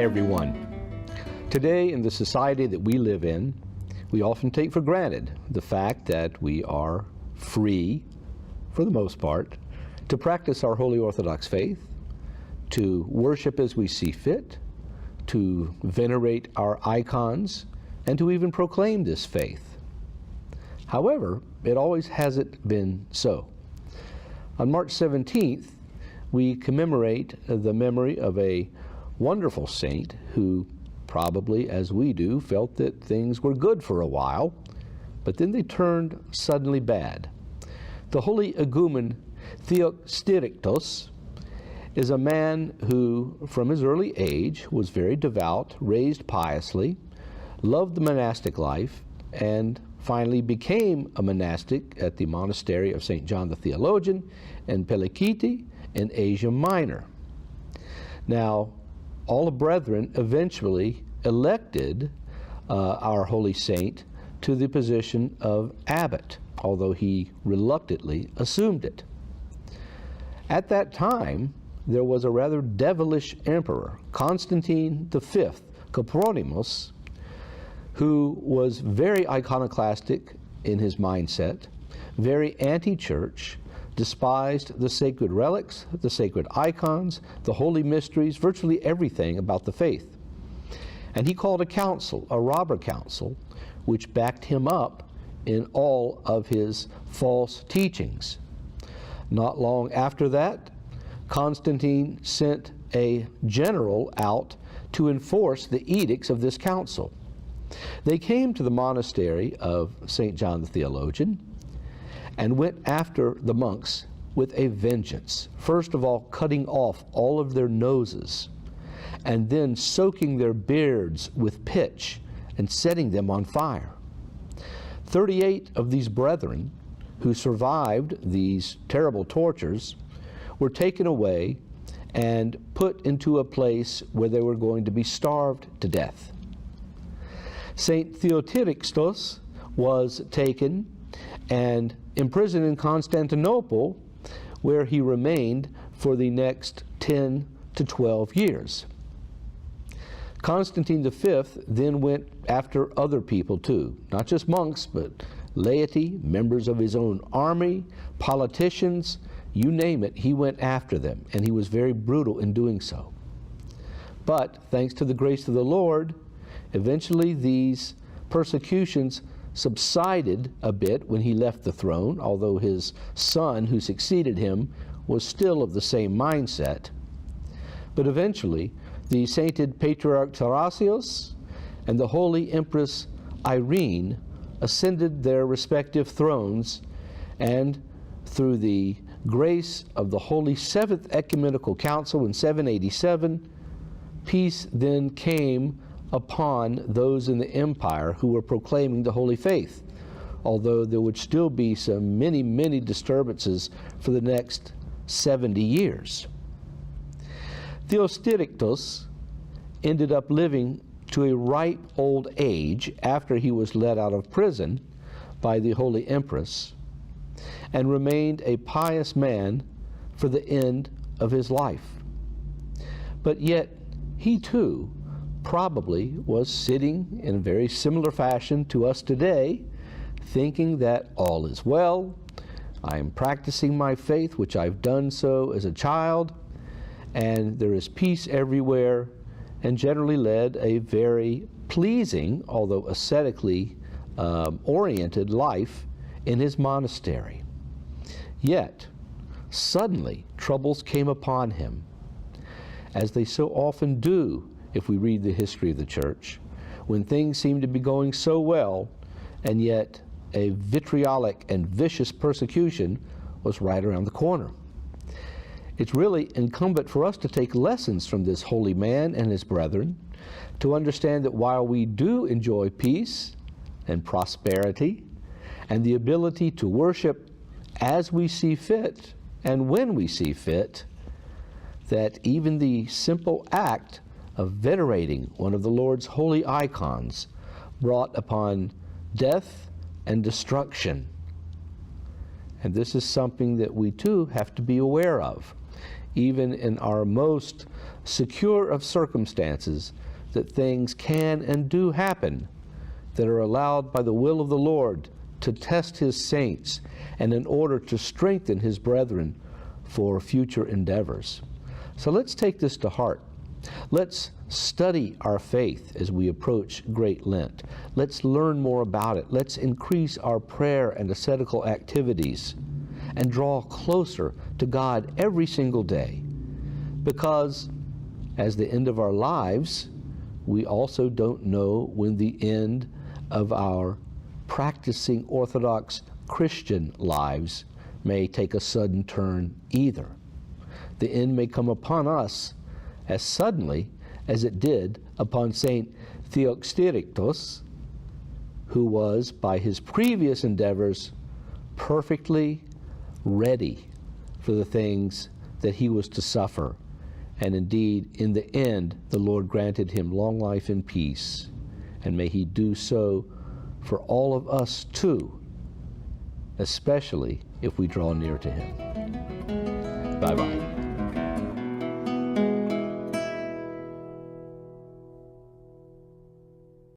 Hi everyone. Today in the society that we live in, we often take for granted the fact that we are free, for the most part, to practice our Holy Orthodox faith, to worship as we see fit, to venerate our icons, and to even proclaim this faith. However, it always hasn't been so. On March 17th, we commemorate the memory of a wonderful saint who, probably as we do, felt that things were good for a while, but then they turned suddenly bad. The holy igumen Theosterikos is a man who, from his early age, was very devout, raised piously, loved the monastic life, and finally became a monastic at the monastery of St. John the Theologian in Pelikiti in Asia Minor. Now, all the brethren eventually elected our holy saint to the position of abbot, although he reluctantly assumed it. At that time, there was a rather devilish emperor, Constantine V Copronymus, who was very iconoclastic in his mindset, very anti-church, despised the sacred relics, the sacred icons, the holy mysteries, virtually everything about the faith. And he called a council, a robber council, which backed him up in all of his false teachings. Not long after that, Constantine sent a general out to enforce the edicts of this council. They came to the monastery of St. John the Theologian and went after the monks with a vengeance. First of all, cutting off all of their noses, and then soaking their beards with pitch and setting them on fire. 38 of these brethren who survived these terrible tortures were taken away and put into a place where they were going to be starved to death. St. Theosterikos was taken and imprisoned in Constantinople, where he remained for the next 10 to 12 years. Constantine V then went after other people too, not just monks, but laity, members of his own army, politicians, you name it, he went after them, and he was very brutal in doing so. But thanks to the grace of the Lord, eventually these persecutions subsided a bit when he left the throne, although his son, who succeeded him, was still of the same mindset. But eventually, the sainted Patriarch Tarasios and the Holy Empress Irene ascended their respective thrones, and through the grace of the Holy Seventh Ecumenical Council in 787, peace then came upon those in the empire who were proclaiming the holy faith, although there would still be some many disturbances for the next 70 years. Theosterikos ended up living to a ripe old age after he was let out of prison by the Holy Empress, and remained a pious man for the end of his life. But yet, he too probably was sitting in a very similar fashion to us today, thinking that all is well, I am practicing my faith, which I've done so as a child, and there is peace everywhere, and generally led a very pleasing, although ascetically oriented life in his monastery. Yet, suddenly, troubles came upon him, as they so often do if we read the history of the church, when things seem to be going so well, and yet a vitriolic and vicious persecution was right around the corner. It's really incumbent for us to take lessons from this holy man and his brethren, to understand that while we do enjoy peace and prosperity and the ability to worship as we see fit and when we see fit, that even the simple act of venerating one of the Lord's holy icons brought upon death and destruction. And this is something that we too have to be aware of. even in our most secure of circumstances, that things can and do happen that are allowed by the will of the Lord to test His saints and in order to strengthen His brethren for future endeavors. So let's take this to heart. Let's study our faith as we approach Great Lent. Let's learn more about it. Let's increase our prayer and ascetical activities and draw closer to God every single day. Because as the end of our lives, we also don't know when the end of our practicing Orthodox Christian lives may take a sudden turn either. The end may come upon us as suddenly as it did upon St. Theosterikos, who was, by his previous endeavors, perfectly ready for the things that he was to suffer. And indeed, in the end, the Lord granted him long life and peace. And may He do so for all of us too, especially if we draw near to Him. Bye-bye.